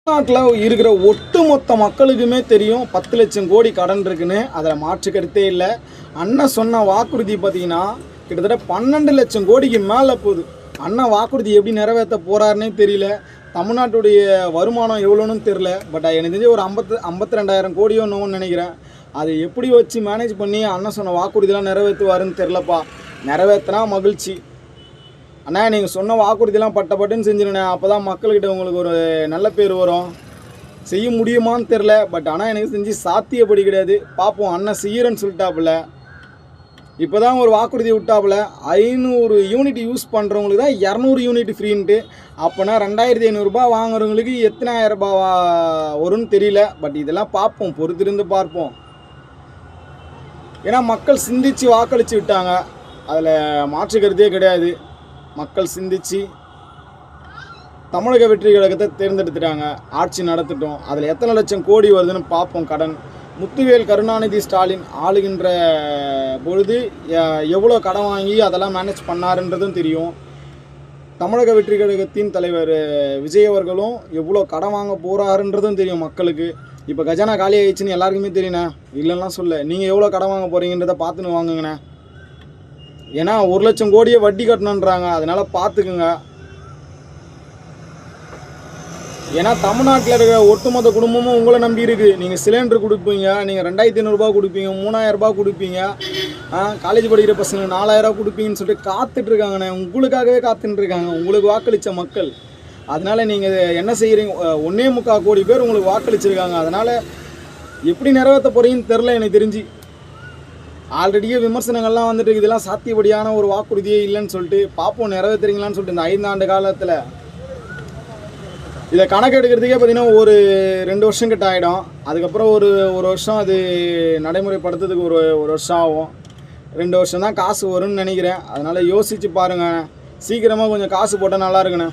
தமிழ்நாட்டில் இருக்கிற ஒட்டுமொத்த மக்களுக்குமே தெரியும் 10 லட்சம் கோடி கடன் இருக்குன்னு. அதில் மாற்று கருத்தே இல்லை. அண்ணன் சொன்ன வாக்குறுதி பார்த்தீங்கன்னா கிட்டத்தட்ட 12 லட்சம் கோடிக்கு மேலே போகுது. அண்ணன் வாக்குறுதி எப்படி நிறைவேற்ற போகிறாருன்னே தெரியல. தமிழ்நாட்டுடைய வருமானம் எவ்வளோன்னு தெரில. பட் எனக்கு தெரிஞ்சு ஒரு 52,000 கோடியோ என்னவோன்னு நினைக்கிறேன். அதை எப்படி வச்சு மேனேஜ் பண்ணி அண்ணன் சொன்ன வாக்குறுதியெலாம் நிறைவேற்றுவாருன்னு தெரிலப்பா. நிறைவேற்றினா மகிழ்ச்சி. அண்ணா நீங்கள் சொன்ன வாக்குறுதியெல்லாம் பட்டுன்னு செஞ்சிருண்ணே. அப்போ தான் மக்கள்கிட்ட உங்களுக்கு ஒரு நல்ல பேர் வரும். செய்ய முடியுமான்னு தெரில. பட் ஆனால் எனக்கு செஞ்சு சாத்தியப்படி கிடையாது. பார்ப்போம். அண்ணன் செய்கிறேன்னு சொல்லிட்டாப்புல. இப்போ தான் ஒரு வாக்குறுதி விட்டாப்புல 500 யூனிட் யூஸ் பண்ணுறவங்களுக்கு தான் 200 யூனிட் ஃப்ரீன்ட்டு. அப்போனா 2,500 வாங்குறவங்களுக்கு எத்தனை ஆயிரம் ரூபா வரும்னு தெரியல. பட் இதெல்லாம் பார்ப்போம், பொறுத்திருந்து பார்ப்போம். ஏன்னா மக்கள் சிந்தித்து வாக்களித்து விட்டாங்க. அதில் மாற்று கருத்தே கிடையாது. மக்கள் சிந்தித்து தமிழக வெற்றி கழகத்தை தேர்ந்தெடுத்துட்டாங்க. ஆட்சி நடத்திட்டோம். அதில் எத்தனை லட்சம் கோடி வருதுன்னு பார்ப்போம். கடன் முத்துவேல் கருணாநிதி ஸ்டாலின் ஆளுகின்ற பொழுது எவ்வளோ கடன் வாங்கி அதெல்லாம் மேனேஜ் பண்ணாருன்றதும் தெரியும். தமிழக வெற்றி கழகத்தின் தலைவர் விஜய் அவர்களும் எவ்வளோ கடன் வாங்க போகிறாருன்றதும் தெரியும் மக்களுக்கு. இப்போ கஜானா காலி ஆகிடுச்சின்னு எல்லாருக்குமே தெரியுண்ணே. இல்லைன்னா சொல்ல. நீங்கள் எவ்வளோ கடன் வாங்க போகிறீங்கன்றதை பார்த்துன்னு வாங்குங்கண்ணே. ஏன்னா 1 லட்சம் கோடியை வட்டி கட்டணுன்றாங்க. அதனால் பார்த்துக்குங்க. ஏன்னா தமிழ்நாட்டில் இருக்கிற ஒட்டுமொத்த குடும்பமும் உங்களை நம்பி இருக்குது. நீங்கள் சிலிண்டர் கொடுப்பீங்க, நீங்கள் 2,500 கொடுப்பீங்க, 3,000 கொடுப்பீங்க, காலேஜ் படிக்கிற பசங்க 4,000 கொடுப்பீங்கன்னு சொல்லிட்டு காத்துட்ருக்காங்கண்ணே. உங்களுக்காகவே காத்துட்டுருக்காங்க உங்களுக்கு வாக்களித்த மக்கள். அதனால் நீங்கள் என்ன செய்கிறீங்க? 1.25 கோடி பேர் உங்களுக்கு வாக்களிச்சிருக்காங்க. அதனால் எப்படி நிறைவேற்ற போகிறீங்கன்னு தெரில. எனக்கு தெரிஞ்சு ஆல்ரெடியே விமர்சனங்கள்லாம் வந்துட்டு இதெல்லாம் சாத்தியப்படியான ஒரு வாக்குறுதியே இல்லைன்னு சொல்லிட்டு. பார்ப்போம் நிறைவேற்றுறீங்களான்னு சொல்லிட்டு. இந்த 5 ஆண்டு காலத்தில் இதை கணக்கு எடுக்கிறதுக்கே பார்த்திங்கன்னா ஒரு 2 வருஷம் கிட்ட ஆகிடும். அதுக்கப்புறம் ஒரு வருஷம் அது நடைமுறைப்படுத்துறதுக்கு ஒரு வருஷம் ஆகும். 2 வருஷம் தான் காசு வரும்னு நினைக்கிறேன். அதனால் யோசித்து பாருங்கள். சீக்கிரமாக கொஞ்சம் காசு போட்டால் நல்லா இருக்குண்ணே.